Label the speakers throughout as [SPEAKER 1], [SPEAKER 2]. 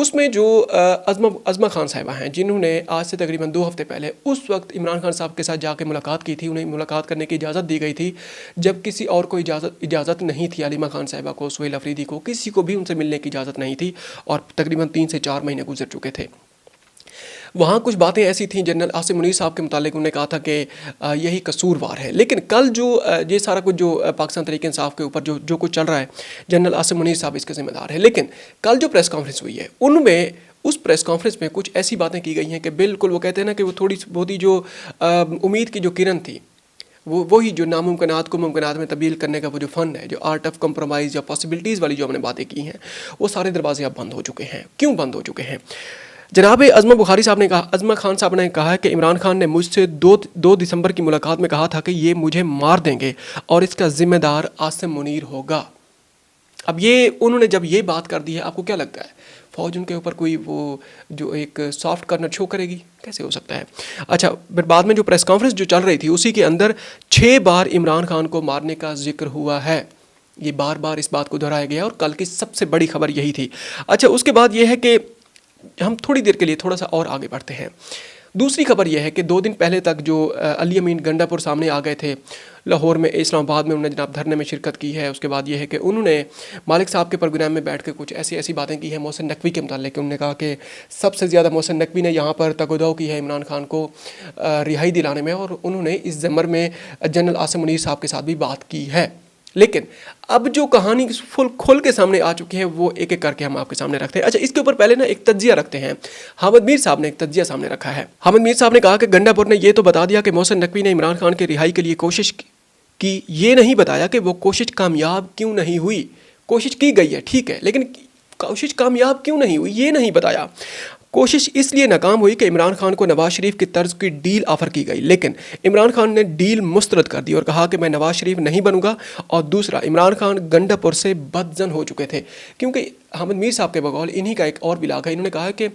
[SPEAKER 1] اس میں جو عظمہ خان صاحبہ ہیں جنہوں نے آج سے تقریباً 2 ہفتے پہلے اس وقت عمران خان صاحب کے ساتھ جا کے ملاقات کی تھی، انہیں ملاقات کرنے کی اجازت دی گئی تھی جب کسی اور کو اجازت نہیں تھی، علیمہ خان صاحبہ کو، سہیل افریدی کو، کسی کو بھی ان سے ملنے کی اجازت نہیں تھی، اور تقریباً 3 سے 4 مہینے گزر چکے تھے۔ وہاں کچھ باتیں ایسی تھیں جنرل عاصم منیر صاحب کے متعلق، انہوں نے کہا تھا کہ یہی قصوروار ہے، لیکن کل جو یہ سارا کچھ جو پاکستان تحریک انصاف کے اوپر جو کچھ چل رہا ہے، جنرل عاصم منیر صاحب اس کے ذمہ دار ہے، لیکن کل جو پریس کانفرنس ہوئی ہے ان میں اس پریس کانفرنس میں کچھ ایسی باتیں کی گئی ہیں کہ بالکل وہ کہتے ہیں نا کہ وہ تھوڑی بہت ہی جو امید کی جو کرن تھی، وہی جو ناممکنات کو ممکنات میں تبدیل کرنے کا وہ جو فن ہے، جو آرٹ آف کمپرومائز یا پاسبلٹیز والی جو ہم نے باتیں کی ہیں، وہ سارے دروازے اب بند ہو چکے ہیں۔ کیوں بند ہو چکے ہیں؟ جناب عظمہ خان صاحب نے کہا کہ عمران خان نے مجھ سے 2 دسمبر کی ملاقات میں کہا تھا کہ یہ مجھے مار دیں گے اور اس کا ذمہ دار عاصم منیر ہوگا۔ اب یہ انہوں نے جب یہ بات کر دی ہے، آپ کو کیا لگتا ہے فوج ان کے اوپر کوئی وہ جو ایک سافٹ کارنر شو کرے گی؟ کیسے ہو سکتا ہے؟ اچھا، پھر بعد میں جو پریس کانفرنس جو چل رہی تھی اسی کے اندر 6 بار عمران خان کو مارنے کا ذکر ہوا ہے، یہ بار بار اس بات کو دہرایا گیا، اور کل کی سب سے بڑی خبر یہی تھی۔ اچھا، اس کے بعد یہ ہے کہ ہم تھوڑی دیر کے لیے تھوڑا سا اور آگے بڑھتے ہیں۔ دوسری خبر یہ ہے کہ 2 دن پہلے تک جو علی امین گنڈا پور سامنے آ گئے تھے لاہور میں، اسلام آباد میں، انہوں نے جناب دھرنے میں شرکت کی ہے۔ اس کے بعد یہ ہے کہ انہوں نے مالک صاحب کے پروگرام میں بیٹھ کے کچھ ایسی باتیں کی ہیں محسن نقوی کے متعلق۔ انہوں نے کہا کہ سب سے زیادہ محسن نقوی نے یہاں پر تگ و دو کی ہے عمران خان کو رہائی دلانے میں، اور انہوں نے اس ضمر میں جنرل عاصم منیر صاحب کے ساتھ بھی بات کی ہے۔ لیکن اب جو کہانی کھل کے سامنے آ چکی ہے وہ ایک ایک کر کے ہم آپ کے سامنے رکھتے ہیں۔ اچھا، اس کے اوپر پہلے نا ایک تجزیہ رکھتے ہیں۔ حامد میر صاحب نے ایک تجزیہ سامنے رکھا ہے۔ حامد میر صاحب نے کہا کہ گنڈا پور نے یہ تو بتا دیا کہ محسن نقوی نے عمران خان کے رہائی کے لیے کوشش کی، یہ نہیں بتایا کہ وہ کوشش کامیاب کیوں نہیں ہوئی۔ کوشش کی گئی ہے، ٹھیک ہے، لیکن کوشش کامیاب کیوں نہیں ہوئی یہ نہیں بتایا۔ کوشش اس لیے ناکام ہوئی کہ عمران خان کو نواز شریف کی طرز کی ڈیل آفر کی گئی، لیکن عمران خان نے ڈیل مسترد کر دی اور کہا کہ میں نواز شریف نہیں بنوں گا۔ اور دوسرا، عمران خان گنڈا پور سے بدزن ہو چکے تھے، کیونکہ حامد میر صاحب کے بقول انہی کا ایک اور بھی علاقہ ہے، انہوں نے کہا کہ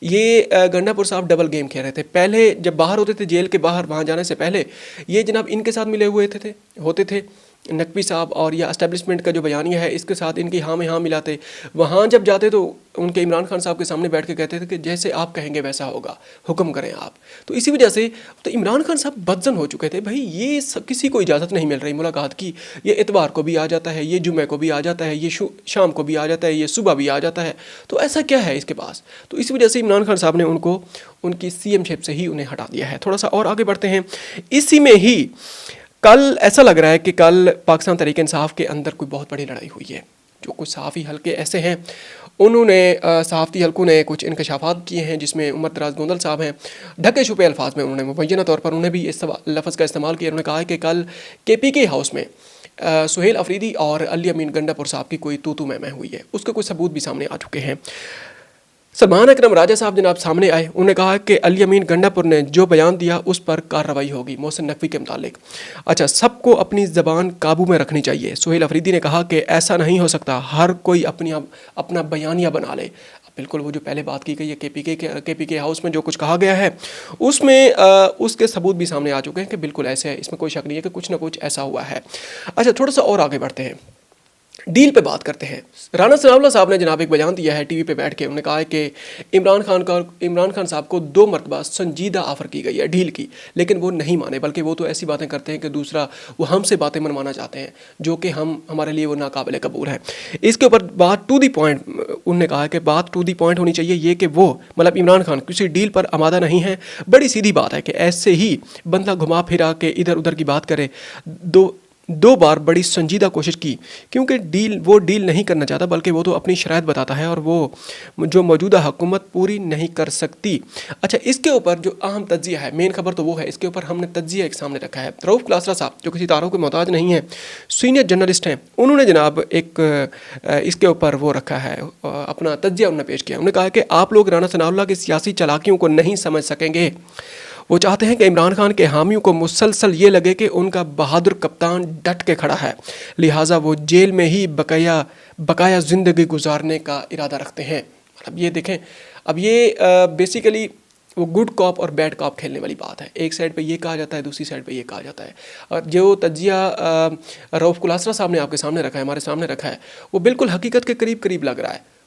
[SPEAKER 1] یہ گنڈا پور صاحب ڈبل گیم کھیل رہے تھے۔ پہلے جب باہر ہوتے تھے جیل کے باہر، وہاں جانے سے پہلے یہ جناب ان کے ساتھ ملے ہوئے ہوتے تھے نقوی صاحب، اور یا اسٹیبلشمنٹ کا جو بیانیہ ہے اس کے ساتھ ان کی ہاں میں ہاں ملاتے۔ وہاں جب جاتے تو ان کے عمران خان صاحب کے سامنے بیٹھ کے کہتے تھے کہ جیسے آپ کہیں گے ویسا ہوگا، حکم کریں آپ۔ تو اسی وجہ سے تو عمران خان صاحب بدزن ہو چکے تھے، بھائی یہ کسی کو اجازت نہیں مل رہی ملاقات کی، یہ اتوار کو بھی آ جاتا ہے، یہ جمعے کو بھی آ جاتا ہے، یہ شام کو بھی آ جاتا ہے، یہ صبح بھی آ جاتا ہے، تو ایسا کیا ہے اس کے پاس؟ تو اس وجہ سے عمران خان صاحب نے ان کی سی ایم شپ سے ہی انہیں ہٹا دیا ہے۔ تھوڑا سا اور آگے بڑھتے ہیں۔ اسی میں ہی کل ایسا لگ رہا ہے کہ کل پاکستان تحریک انصاف کے اندر کوئی بہت بڑی لڑائی ہوئی ہے۔ جو کچھ صحافی حلقے ایسے ہیں، انہوں نے صحافتی حلقوں نے کچھ انکشافات کیے ہیں، جس میں عمر دراز گوندل صاحب ہیں، ڈھکے چھپے الفاظ میں انہوں نے مبینہ طور پر انہیں بھی اس لفظ کا استعمال کیا۔ انہوں نے کہا ہے کہ کل KPK ہاؤس میں سہیل افریدی اور علی امین گنڈا پور صاحب کی کوئی تو میں ہوئی ہے، اس کے کچھ ثبوت بھی سامنے آ چکے ہیں۔ سلمان اکرم راجہ صاحب جناب سامنے آئے، انہوں نے کہا کہ علی امین گنڈا پور نے جو بیان دیا اس پر کارروائی ہوگی محسن نقوی کے متعلق۔ اچھا، سب کو اپنی زبان قابو میں رکھنی چاہیے۔ سہیل افریدی نے کہا کہ ایسا نہیں ہو سکتا، ہر کوئی اپنا بیانیہ بنا لے۔ بالکل وہ جو پہلے بات کی گئی ہے KPK ہاؤس میں جو کچھ کہا گیا ہے، اس میں اس کے ثبوت بھی سامنے آ چکے ہیں کہ بالکل ایسے ہے، اس میں کوئی شک نہیں ہے کہ کچھ نہ کچھ ایسا ہوا ہے۔ اچھا، تھوڑا سا اور آگے بڑھتے ہیں، ڈیل پہ بات کرتے ہیں۔ رانا ثناء اللہ صاحب نے جناب ایک بیان دیا ہے ٹی وی پہ بیٹھ کے، انہوں نے کہا ہے کہ عمران خان صاحب کو 2 مرتبہ سنجیدہ آفر کی گئی ہے ڈیل کی، لیکن وہ نہیں مانے، بلکہ وہ تو ایسی باتیں کرتے ہیں کہ دوسرا وہ ہم سے باتیں منوانا چاہتے ہیں جو کہ ہمارے لیے وہ ناقابل قبول ہے۔ اس کے اوپر بات ٹو دی پوائنٹ، انہوں نے کہا کہ بات ٹو دی پوائنٹ ہونی چاہیے، یہ کہ وہ مطلب عمران خان کسی ڈیل پر آمادہ نہیں ہے۔ بڑی سیدھی بات ہے کہ ایسے ہی بندہ گھما پھرا کے ادھر ادھر کی بات کرے۔ 2 بار بڑی سنجیدہ کوشش کی، کیونکہ وہ ڈیل نہیں کرنا چاہتا، بلکہ وہ تو اپنی شرائط بتاتا ہے، اور وہ جو موجودہ حکومت پوری نہیں کر سکتی۔ اچھا، اس کے اوپر جو اہم تجزیہ ہے، مین خبر تو وہ ہے، اس کے اوپر ہم نے تجزیہ ایک سامنے رکھا ہے۔ رؤف کلاسرا صاحب جو کسی تعارف کے محتاج نہیں ہیں، سینئر جرنلسٹ ہیں، انہوں نے جناب ایک اس کے اوپر وہ رکھا ہے، اپنا تجزیہ انہوں نے پیش کیا۔ انہوں نے کہا کہ آپ لوگ رانا ثناء اللہ کی سیاسی چالاکیوں کو نہیں سمجھ سکیں گے۔ وہ چاہتے ہیں کہ عمران خان کے حامیوں کو مسلسل یہ لگے کہ ان کا بہادر کپتان ڈٹ کے کھڑا ہے، لہٰذا وہ جیل میں ہی بقایا زندگی گزارنے کا ارادہ رکھتے ہیں۔ اب یہ دیکھیں، اب یہ بیسیکلی وہ گڈ کاپ اور بیڈ کاپ کھیلنے والی بات ہے۔ ایک سائڈ پہ یہ کہا جاتا ہے، دوسری سائڈ پہ یہ کہا جاتا ہے۔ اور جو تجزیہ رؤف کلاسرا صاحب نے آپ کے سامنے رکھا ہے، ہمارے سامنے رکھا ہے، وہ بالکل حقیقت کے قریب لگ رہا ہے۔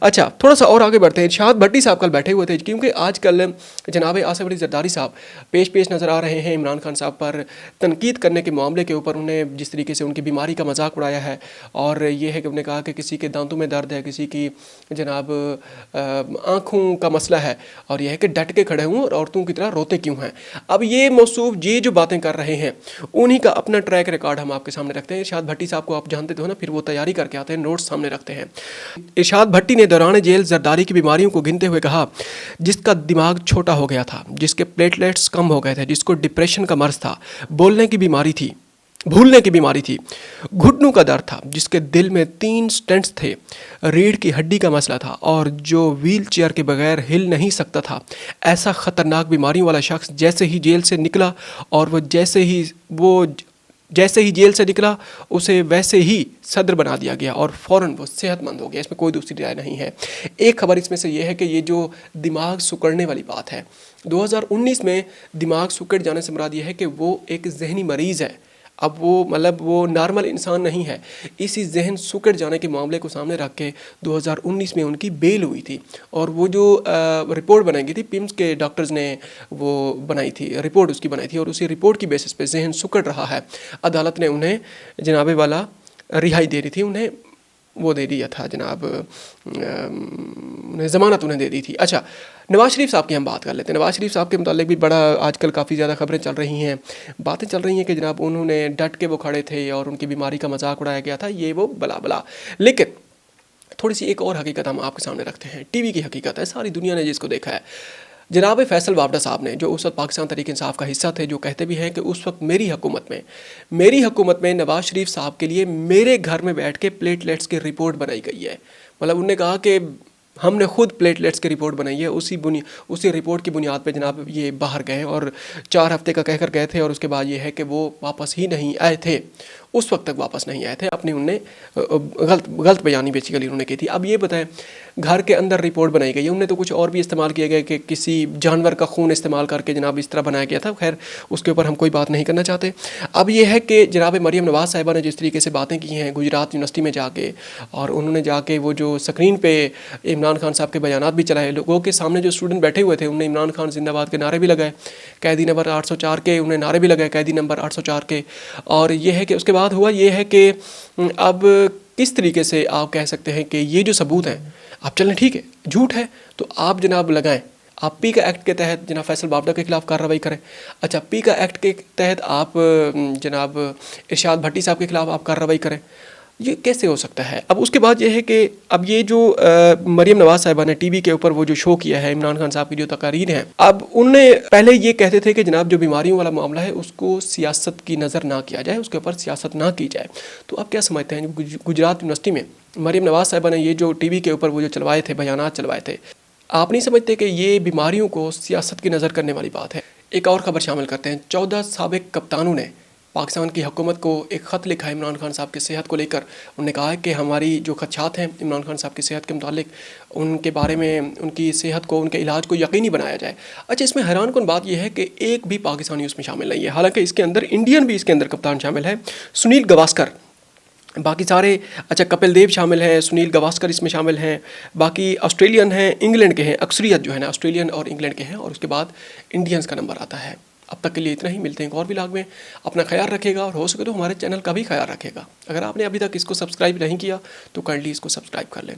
[SPEAKER 1] اچھا تھوڑا سا اور آگے بڑھتے ہیں۔ ارشاد بھٹی صاحب کل بیٹھے ہوئے تھے، کیونکہ آج کل جناب آصف علی زرداری صاحب پیش نظر آ رہے ہیں عمران خان صاحب پر تنقید کرنے کے معاملے کے اوپر۔ انہیں جس طریقے سے ان کی بیماری کا مذاق اڑایا ہے، اور یہ ہے کہ انہوں نے کہا کہ کسی کے دانتوں میں درد ہے، کسی کی جناب آنکھوں کا مسئلہ ہے، اور یہ ہے کہ ڈٹ کے کھڑے ہوں اور عورتوں کی طرح روتے کیوں ہیں۔ اب یہ موصوف یہ جو باتیں کر رہے ہیں انہی کا اپنا ٹریک ریکارڈ ہم آپ کے سامنے رکھتے ہیں۔ ارشاد بھٹی صاحب کو آپ جانتے تو ہو نا، پھر وہ تیاری کر کے آتے ہیں، نوٹس سامنے رکھتے ہیں۔ ارشاد بھٹی نے دوران جیل زرداری کی بیماریوں کو گنتے ہوئے کہا، جس کا دماغ چھوٹا ہو گیا تھا، جس کے پلیٹلیٹس کم ہو گئے تھے، جس کو ڈپریشن کا مرض تھا، بولنے کی بیماری تھی، بھولنے کی بیماری تھی، گھٹنوں کا درد تھا، جس کے دل میں 3 سٹنٹس تھے، ریڑھ کی ہڈی کا مسئلہ تھا، اور جو ویل چیئر کے بغیر ہل نہیں سکتا تھا، ایسا خطرناک بیماریوں والا شخص جیسے ہی جیل سے نکلا، اور وہ جیسے ہی جیل سے نکلا اسے ویسے ہی صدر بنا دیا گیا، اور فوراً وہ صحت مند ہو گیا۔ اس میں کوئی دوسری رائے نہیں ہے۔ ایک خبر اس میں سے یہ ہے کہ یہ جو دماغ سکڑنے والی بات ہے، 2019 میں دماغ سکڑ جانے سے مراد یہ ہے کہ وہ ایک ذہنی مریض ہے۔ اب وہ نارمل انسان نہیں ہے۔ اسی ذہن سکڑ جانے کے معاملے کو سامنے رکھ کے 2019 میں ان کی بیل ہوئی تھی، اور وہ جو رپورٹ بنائی گئی تھی پیمز کے ڈاکٹرز نے وہ بنائی تھی، رپورٹ اس کی بنائی تھی، اور اسی رپورٹ کی بیسس پہ ذہن سکڑ رہا ہے۔ عدالت نے انہیں جناب والا رہائی دے رہی تھی، انہیں وہ دے دیا تھا جناب، انہیں ضمانت انہیں دے دی تھی۔ اچھا نواز شریف صاحب کی ہم بات کر لیتے ہیں۔ نواز شریف صاحب کے متعلق بھی بڑا آج کل کافی زیادہ خبریں چل رہی ہیں، باتیں چل رہی ہیں کہ جناب انہوں نے ڈٹ کے وہ کھڑے تھے اور ان کی بیماری کا مذاق اڑایا گیا تھا، یہ وہ بلا بلا۔ لیکن تھوڑی سی ایک اور حقیقت ہم آپ کے سامنے رکھتے ہیں، ٹی وی کی حقیقت ہے، ساری دنیا نے جس کو دیکھا ہے۔ جناب فیصل وابڈا صاحب نے، جو اس وقت پاکستان تحریک انصاف کا حصہ تھے، جو کہتے بھی ہیں کہ اس وقت میری حکومت میں نواز شریف صاحب کے لیے میرے گھر میں بیٹھ کے پلیٹلیٹس کی رپورٹ بنائی گئی ہے۔ مطلب انہوں نے کہا کہ ہم نے خود پلیٹلیٹس کی رپورٹ بنائی ہے، اسی رپورٹ کی بنیاد پہ جناب یہ باہر گئے، اور 4 ہفتے کا کہہ کر گئے تھے، اور اس کے بعد یہ ہے کہ وہ واپس ہی نہیں آئے تھے، اس وقت تک واپس نہیں آئے تھے۔ اپنی انہوں نے غلط بیانی بیسیکلی انہوں نے کی تھی۔ اب یہ بتائیں، گھر کے اندر رپورٹ بنائی گئی ہے، انہوں نے تو کچھ اور بھی استعمال کیا گیا کہ کسی جانور کا خون استعمال کر کے جناب اس طرح بنایا گیا تھا، خیر اس کے اوپر ہم کوئی بات نہیں کرنا چاہتے۔ اب یہ ہے کہ جناب مریم نواز صاحبہ نے جس طریقے سے باتیں کی ہیں گجرات یونیورسٹی میں جا کے، اور انہوں نے جا کے وہ جو سکرین پہ عمران خان صاحب کے بیانات بھی چلائے، لوگوں کے سامنے جو اسٹوڈنٹ بیٹھے ہوئے تھے، انہوں نے عمران خان زندہ باد کے نعرے بھی لگائے، قیدی نمبر 804 کے انہوں نے نعرے بھی لگائے، قیدی نمبر 804 کے۔ اور یہ ہے کہ اس کے بعد ہوا یہ ہے کہ اب کس طریقے سے آپ کہہ سکتے ہیں کہ یہ جو ثبوت ہیں، آپ چلیں ٹھیک ہے جھوٹ ہے تو آپ جناب لگائیں، آپ پی کا ایکٹ کے تحت جناب فیصل وابڈا کے خلاف کارروائی کریں۔ اچھا پی کا ایکٹ کے تحت آپ جناب ارشاد بھٹی صاحب کے خلاف آپ کارروائی کریں، یہ کیسے ہو سکتا ہے؟ اب اس کے بعد یہ ہے کہ اب یہ جو مریم نواز صاحبہ نے ٹی وی کے اوپر وہ جو شو کیا ہے عمران خان صاحب کی جو تقاریر ہیں، اب انہوں نے پہلے یہ کہتے تھے کہ جناب جو بیماریوں والا معاملہ ہے اس کو سیاست کی نظر نہ کیا جائے، اس کے اوپر سیاست نہ کی جائے۔ تو اب کیا سمجھتے ہیں گجرات یونیورسٹی میں مریم نواز صاحبہ نے یہ جو ٹی وی کے اوپر وہ جو چلوائے تھے، بیانات چلوائے تھے، آپ نہیں سمجھتے کہ یہ بیماریوں کو سیاست کی نظر کرنے والی بات ہے؟ ایک اور خبر شامل کرتے ہیں۔ 14 سابق کپتانوں نے پاکستان کی حکومت کو ایک خط لکھا ہے عمران خان صاحب کی صحت کو لے کر۔ انہوں نے کہا ہے کہ ہماری جو خدشات ہیں عمران خان صاحب کی صحت کے متعلق، ان کے بارے میں ان کی صحت کو، ان کے علاج کو یقینی بنایا جائے۔ اچھا اس میں حیران کن بات یہ ہے کہ ایک بھی پاکستانی اس میں شامل نہیں ہے، حالانکہ اس کے اندر انڈین بھی اس کے اندر کپتان شامل ہے، سنیل گواسکر، باقی سارے اچھا کپل دیو شامل ہے، سنیل گواسکر اس میں شامل ہیں، باقی آسٹریلین ہیں، انگلینڈ کے ہیں، اکثریت جو ہے نا آسٹریلین اور انگلینڈ کے ہیں، اور اس کے بعد انڈینز کا نمبر آتا ہے۔ اب تک کے لیے اتنا ہی، ملتے ہیں ایک اور ولاگ میں۔ اپنا خیال رکھے گا، اور ہو سکے تو ہمارے چینل کا بھی خیال رکھے گا۔ اگر آپ نے ابھی تک اس کو سبسکرائب نہیں کیا تو کائنڈلی اس کو سبسکرائب کر لیں۔